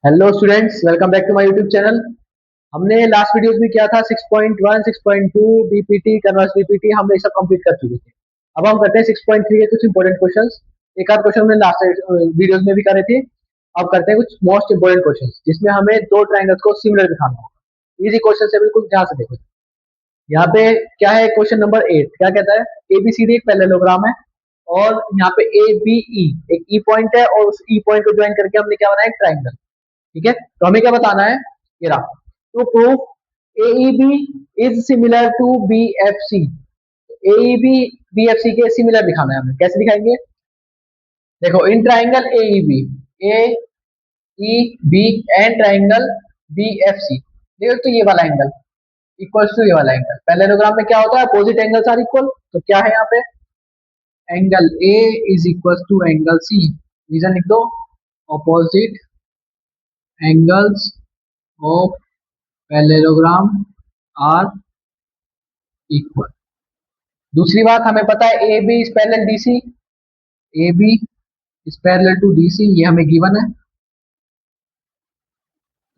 Hello students, welcome back to my YouTube channel. हमने last videos में किया था 6.1, 6.2 बीपीटी, कन्वर्स बीपीटी, हम ये सब कंप्लीट कर चुके थे। अब हम करते हैं 6.3 के कुछ इंपॉर्टेंट क्वेश्चंस। एक आध क्वेश्चन हमने लास्ट वीडियोस में भी करे थे। अब करते हैं कुछ मोस्ट इंपॉर्टेंट क्वेश्चंस जिसमें हमें दो ट्रायंगल्स को सिमिलर दिखाना होगा। इजी क्वेश्चन है बिल्कुल, ध्यान से देखो। यहाँ पे क्या है, क्वेश्चन नंबर 8 क्या कहता है? एबीसीडी एक पैरेललोग्राम है और यहाँ पे ए बी ई एक ई पॉइंट है और उस ई पॉइंट को ज्वाइन करके हमने क्या बनाया, एक ट्रायंगल। ठीक है, तो हमें क्या बताना है? ये रहा। तो proof A E B is similar to B F C. A E B B F C के सिमिलर दिखाना है हमें। कैसे दिखाएंगे? देखो, इन triangle A E B, A E B and triangle B F C, देखो तो ये वाला एंगल इक्वल्स टू ये वाला एंगल। पैरेललोग्राम में क्या होता है? Opposite angles are equal. तो क्या है यहाँ पे? Angle A is equal to angle C. Reason लिख दो, opposite angles of parallelogram are equal. दूसरी बात हमें पता है A B is parallel D C. A B is parallel to D C, ये हमें गिवन है।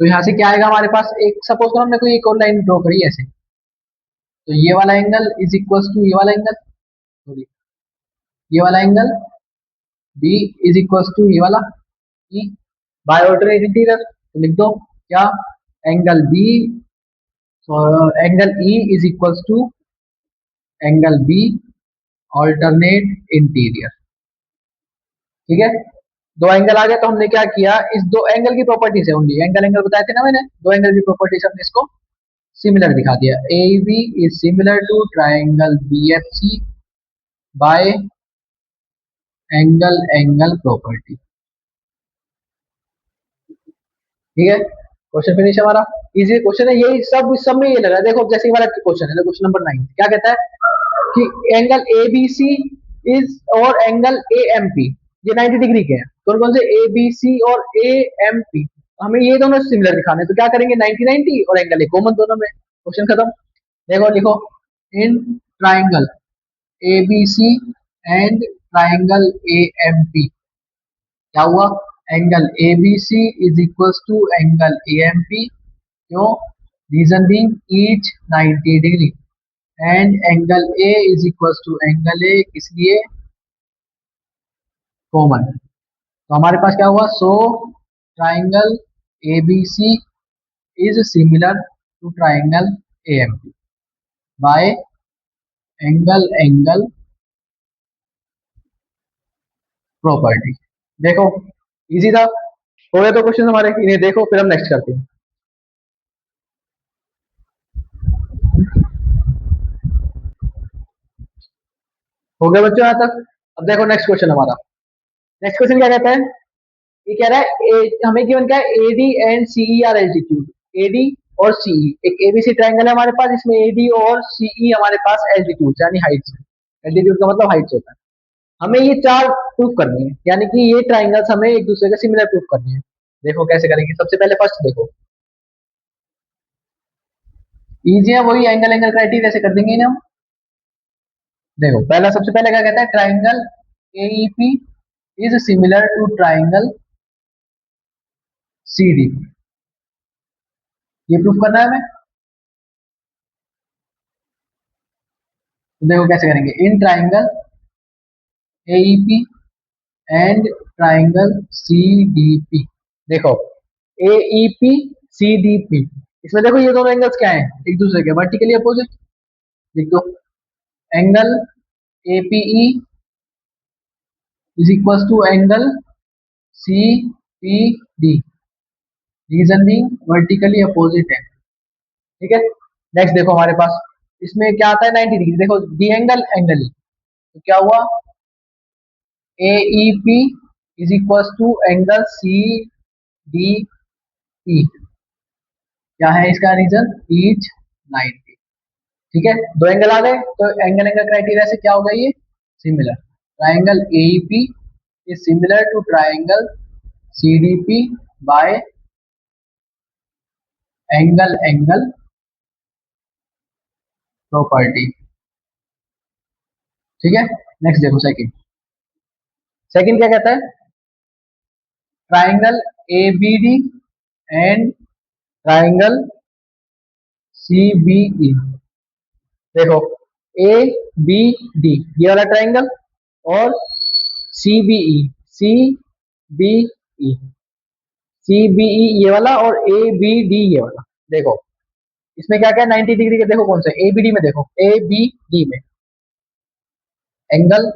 तो यहाँ से क्या आएगा हमारे पास? एक सपोज करो हमने कोई एक और लाइन ड्रॉ करी ऐसे, तो ये वाला एंगल इज इक्वल टू ये वाला एंगल, सॉरी ये वाला angle B is equal to ये वाला ई, बाय ऑल्टरनेट इंटीरियर। तो लिख दो क्या? Angle B, angle E is equal to angle B alternate interior. ठीक है, दो एंगल आ गए। तो हमने क्या किया, इस दो एंगल की प्रॉपर्टीज है, ओनली एंगल एंगल बताए थे ना मैंने, दो एंगल की प्रॉपर्टीज हमने इसको सिमिलर दिखा दिया। A B is similar to triangle B F C by angle angle property. ठीक है, क्वेश्चन फिनिश हमारा। इजी क्वेश्चन है, यही सब में ये लगा है। देखो जैसे वाला क्वेश्चन है, क्वेश्चन नंबर 9 क्या कहता है कि angle A B C is और एंगल ए एम पी, ये 90 डिग्री के हैं। कौन कौन से? ए बी सी और ए एम पी। हमें ये दोनों सिमिलर दिखाने, तो क्या करेंगे? 90 90 और एंगल ए कॉमन दोनों में, क्वेश्चन खत्म। देखो लिखो, in triangle A B C and triangle A M P क्या हुआ? Angle A B C is equal to angle A M P. क्यों? Reason being each 90 degree and angle A is equal to angle A, इसलिए common. तो हमारे पास क्या हुआ? So triangle A B C is similar to triangle A M P by angle angle property. देखो easy था। हो गए तो क्वेश्चन हमारे, इन्हें देखो फिर हम नेक्स्ट करते हैं। हो गया बच्चों यहाँ तक? अब देखो नेक्स्ट क्वेश्चन हमारा। नेक्स्ट क्वेश्चन क्या कहता है? ये कह रहा है हमें गिवन क्या है? AD and CE are altitude. AD और सीई एक एबीसी ट्रायंगल है हमारे पास, इसमें एडी और सीई हमारे पास एल्टीट्यूड यानी हाइट्स है। एल्टीट्यूड का मतलब हाइट्स होता है। हमें ये चार प्रूफ करनी है, यानी कि ये ट्राइंगल्स हमें एक दूसरे के सिमिलर प्रूफ करनी है। देखो कैसे करेंगे। सबसे पहले फर्स्ट देखो, इजी है, वही एंगल एंगल क्राइटेरिया से कर देंगे इन्हें हम। देखो पहला, सबसे पहले क्या कहता है? Triangle AEP is similar to triangle CDP. ये प्रूफ करना है हमें। तो देखो कैसे करेंगे। In triangle AEP and triangle CDP. देखो एईपी सीडीपी, इसमें देखो ये दोनों एंगल्स क्या हैं? एक दूसरे के वर्टिकली अपोजिट। लिख दो angle APE is equal to angle C P D, reason being vertically opposite है। ठीक है, नेक्स्ट देखो हमारे पास इसमें क्या आता है? 90 डिग्री। देखो डी एंगल एंगल, तो क्या हुआ? A E P is equal to angle C D P. क्या है इसका रीजन? ईच 90। ठीक है, दो एंगल आ गए। तो एंगल एंगल क्राइटेरिया से क्या होगा? ये similar. Triangle AEP is similar to triangle CDP by angle angle property. ठीक है, नेक्स्ट देखो सेकंड। सेकंड क्या कहता है? Triangle A B D and triangle CBE। देखो ए बी डी ये वाला ट्राइंगल, और CBE CBE CBE ये वाला, और ABD ये वाला। देखो इसमें क्या क्या 90 डिग्री के, देखो कौन सा ABD में, देखो ABD में एंगल,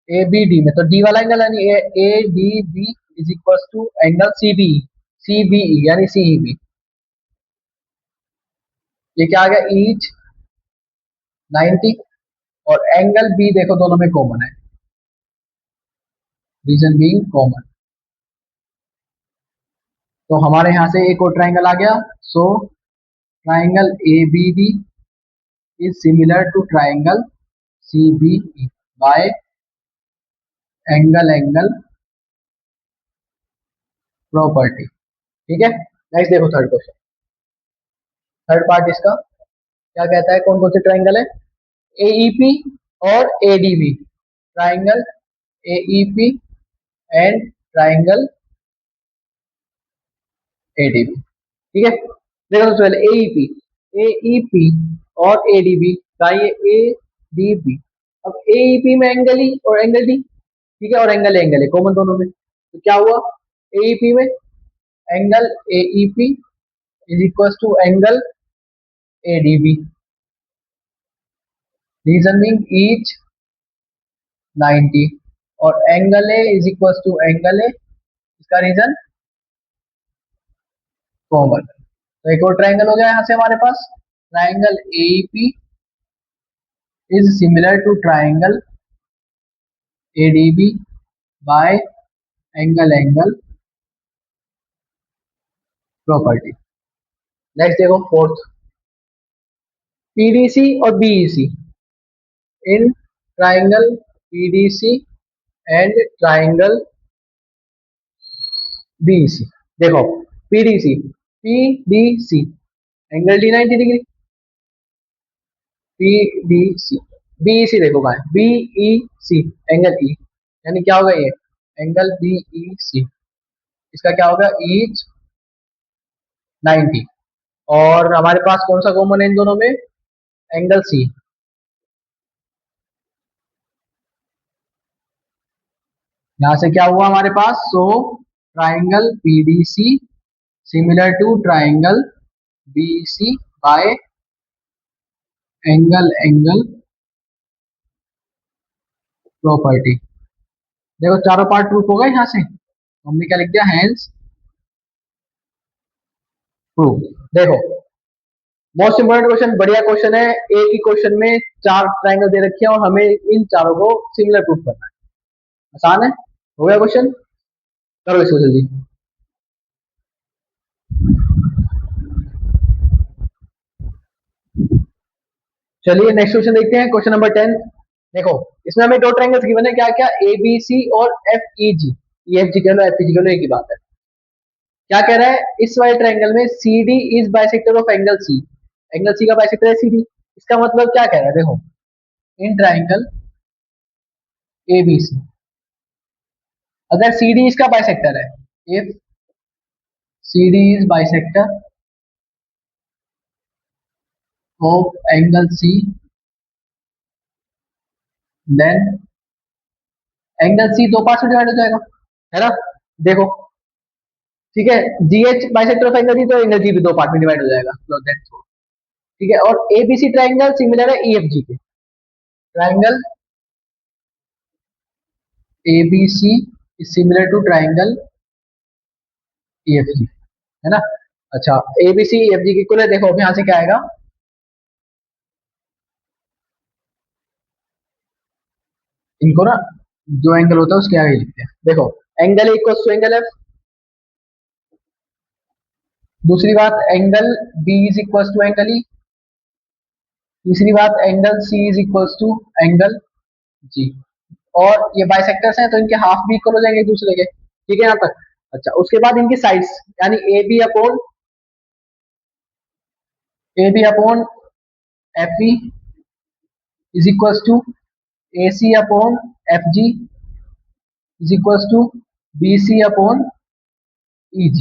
ABD में तो डी वाला एंगल यानी ADB is equal to angle CBE यानी CEB। ये क्या आ गया, ईच 90, और एंगल बी देखो दोनों में कॉमन है, रीजन बीइंग कॉमन। तो हमारे यहाँ से एक और ट्राइंगल आ गया। So triangle ABD is similar to triangle CBE by angle property. ठीक है, नेक्स्ट देखो थर्ड क्वेश्चन, थर्ड पार्ट इसका क्या कहता है, कौन कौन से ट्राइंगल है, AEP और ADB, triangle AEP and triangle ADB। ठीक है, देखो सबसे पहले AEP और ADB का ये ADB। अब AEP में एंगल ई और एंगल डी, ठीक है, और एंगल है कॉमन दोनों में, तो क्या हुआ, AEP में angle AEP is equal to angle ADB, reason being each 90, और angle A is equal to angle A, इसका रीजन कॉमन। तो एक और ट्राइंगल हो गया यहाँ से हमारे पास, triangle AEP is similar to triangle ADB by angle property. Next देखो फोर्थ, PDC और BEC in triangle PDC and triangle BEC। देखो PDC angle D 90 degree, PDC BEC देखो कहाँ है, BEC एंगल E, यानी क्या होगा ये एंगल BEC, इसका क्या होगा ईच 90, और हमारे पास कौन सा कॉमन है इन दोनों में, एंगल C। यहां से क्या हुआ हमारे पास, so triangle PDC similar to triangle BEC by angle property. देखो चारों पार्ट प्रूफ हो गए यहाँ से, तो हमने क्या लिख दिया, हैंस प्रूफ। देखो मोस्ट इंपोर्टेंट क्वेश्चन, बढ़िया क्वेश्चन है, एक ही क्वेश्चन में चार ट्राइंगल दे रखे हैं और हमें इन चारों को सिमिलर प्रूफ करना है। आसान है, हो गया क्वेश्चन, करो इसको जल्दी। चलिए नेक्स्ट क्वेश्चन देखते हैं, क्वेश्चन नंबर 10। देखो इसमें हमें दो ट्राइंगल्स गिवन है, क्या क्या, ABC और FEG, ये FG कह लो FEG कह लो, एक ही बात है। क्या कह रहा है, इस वाले ट्राइंगल में CD is bisector of angle C, angle C का बाइसेक्टर है CD। इसका मतलब क्या कह रहा है, देखो इन ट्राइंगल ABC अगर CD इसका बाइसेक्टर है, if CD is bisector of angle C, then angle C दो पार्ट में डिवाइड हो जाएगा, है ना। देखो ठीक है, GH bisector of angle C, तो एंगल G भी दो पार्ट में डिवाइड हो जाएगा, so that's all। ठीक है, और ABC ट्राइंगल सिमिलर है EFG के, triangle ABC is similar to triangle EFG, है ना। अच्छा ABC EFG की इक्वल है, देखो अब यहाँ से क्या आएगा, इनको ना जो एंगल होता है उसके आगे लिखते हैं। देखो angle A equal to angle F, दूसरी बात angle B is equal to angle E, तीसरी बात angle C is equal to angle G। और ये बाइसेक्टर्स हैं तो इनके हाफ भी इक्वल हो जाएंगे एक दूसरे के, ठीक है यहाँ तक। अच्छा उसके बाद इनकी साइड्स, यानी AB upon FE is equal to AC upon FG is equal to BC upon EG।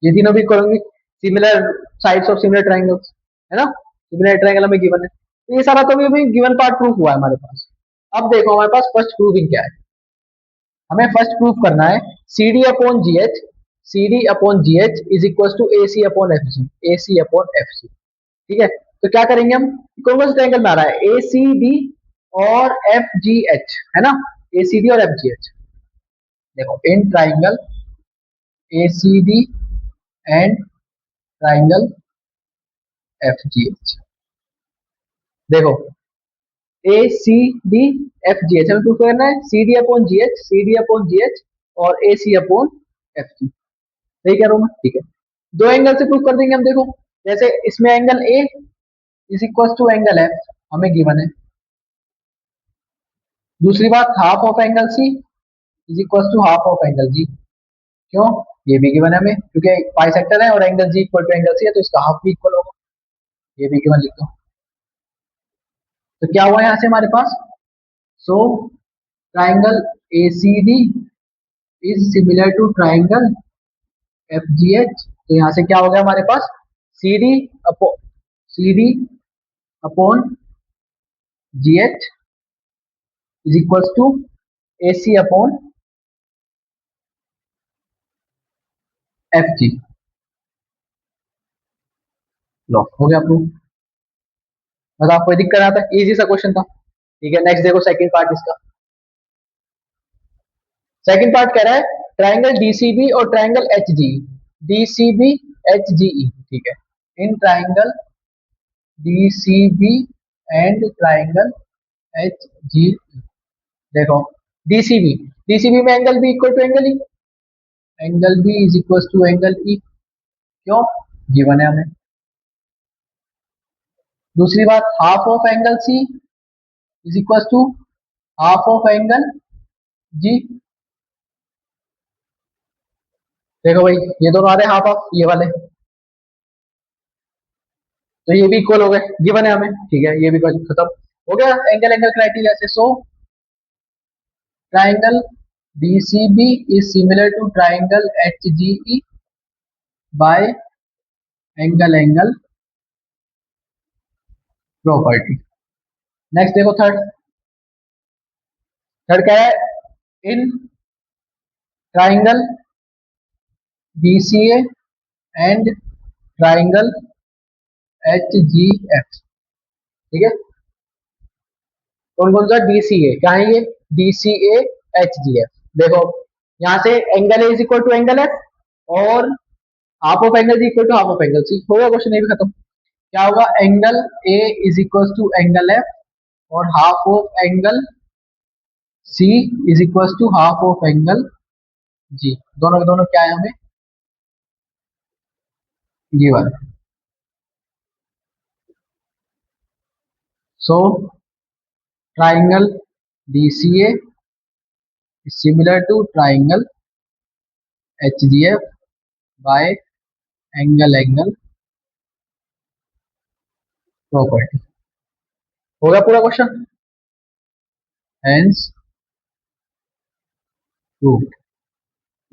ये तीनों भी इक्वल होंगी, similar sides of similar triangles, है ना, सिमिलर ट्राइंगल हमें गिवन है, तो ये सारा तो अभी गिवन पार्ट प्रूफ हुआ है हमारे पास। अब देखो हमारे पास फर्स्ट प्रूविंग क्या है, हमें फर्स्ट प्रूफ करना है C D upon G H, C D upon G H is equal to A C upon F G, A C upon F C. ठीक है, तो क्या करेंगे हम, कौन कौन सा ट्राइंगल में आ रहा है, ए सी डी और एफ जी एच, है ना, ए सी डी और एफ जी एच। देखो इन triangle A C D and triangle F G H, देखो A C D F G H हमें प्रूफ करना है, C D upon G H, C D upon G H और A C upon F जी, सही कह रहा हूं मैं, ठीक है। दो एंगल से प्रूफ कर देंगे हम, देखो जैसे इसमें angle A is equal to angle F हमें गिवन है, दूसरी बात half of angle C is equal to half of angle G, क्यों, ये भी गिवन है हमें, क्योंकि बाइसेक्टर है और angle G equal to angle C है तो इसका हाफ भी इक्वल होगा, ये भी गिवन लिख दो। तो क्या हुआ यहां से हमारे पास, so triangle A C D is similar to triangle F G H, तो यहां से क्या हो गया हमारे पास, C D upon C D upon G H is equal to A C upon F G, लो हो गया प्रूफ, बस आपको कोई दिक्कत आता है, इजी सा क्वेश्चन था। ठीक है, नेक्स्ट देखो सेकंड पार्ट इसका, सेकंड पार्ट कह रहा है ट्राइंगल डीसीबी और triangle H G, D C B H G E, ठीक है, in triangle D C B and triangle H G, देखो डीसीबी, डीसीबी में angle B equal to angle E, angle B is equal to angle E, क्यों, given है हमें। दूसरी बात half of angle C is equal to half of angle G, देखो भाई ये दोनों आ रहे हाफ ऑफ ये वाले, तो ये भी इक्वल हो गए, गिवन है हमें, ठीक है, ये भी खत्म हो गया एंगल एंगल क्राइटेरिया से। So triangle D C B is similar to triangle H G E by angle angle property. Next देखो थर्ड, थर्ड क्या है, in triangle B C A and triangle H G F, ठीक है, कौन कौन सा, डीसीए क्या है ये, डीसीए एचजीएफ, देखो यहां से angle A is equal to angle F और half of angle G equal to half of angle C, होगा क्वेश्चन ये भी खत्म। क्या होगा, angle A is equal to angle F और half of angle C is equal to half of angle G, दोनों के दोनों क्या है हमें given. So triangle D C A is similar to triangle HGF by angle angle property, हो गया पूरा क्वेश्चन, हेंस प्रूव्ड।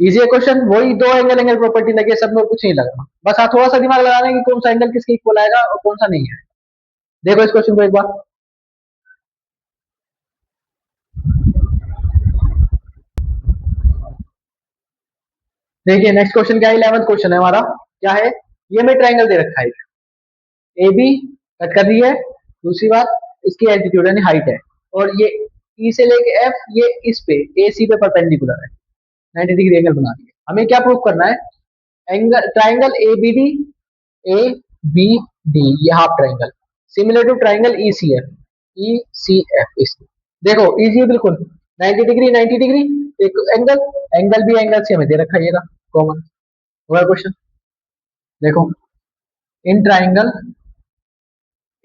इजी है क्वेश्चन, वही दो एंगल एंगल प्रॉपर्टी लगे, सब में कुछ नहीं लगा, बस हाँ थोड़ा सा दिमाग लगाना है कि कौन सा एंगल किसके इक्वल आएगा और कौन सा नहीं है। देखो इस क्वेश्चन को एक बार, देखिए नेक्स्ट क्वेश्चन क्या है, 11th क्वेश्चन है हमारा, क्या है, ये में ट्राइंगल दे रखा है, ए बी कट कर रही है, दूसरी बात इसकी एल्टीट्यूड यानी हाइट है, और ये ई से लेके एफ ये इस पे ए सी पे परपेंडिकुलर है, 90 डिग्री एंगल बना रही है। हमें क्या प्रूव करना है, angle triangle A B D, A B D ये half triangle similar to triangle E C F, E C F, इसको देखो इजी है बिल्कुल, 90 डिग्री 90 डिग्री एक एंगल, एंगल भी एंगल से हमें दे रखा है, ये कॉमन हुआ क्वेश्चन। देखो इन triangle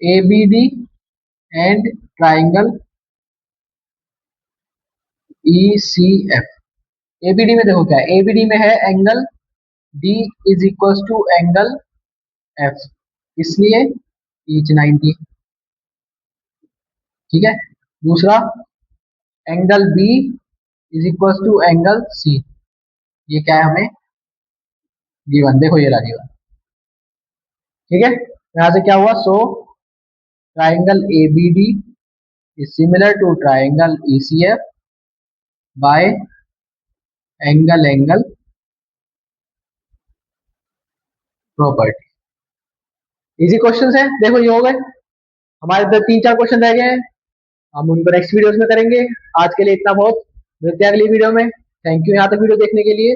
A B D and triangle E C F, ABD में देखो क्या है, एबीडी में है angle D is equal to angle F, इसलिए ईच 90, ठीक है। दूसरा angle B is equal to angle C, ये क्या है हमें गिवन, देखो ये रहा गिवन। ठीक है, यहाँ से क्या हुआ, so triangle ABD is similar to triangle ECF by angle angle property. Easy question है, देखो ये हो गए हमारे इधर, 3-4 क्वेश्चन रह गए हैं, हम उनको नेक्स्ट वीडियोस में करेंगे। आज के लिए इतना बहुत, मिलते हैं अगली वीडियो में। थैंक यू यहाँ तक वीडियो देखने के लिए।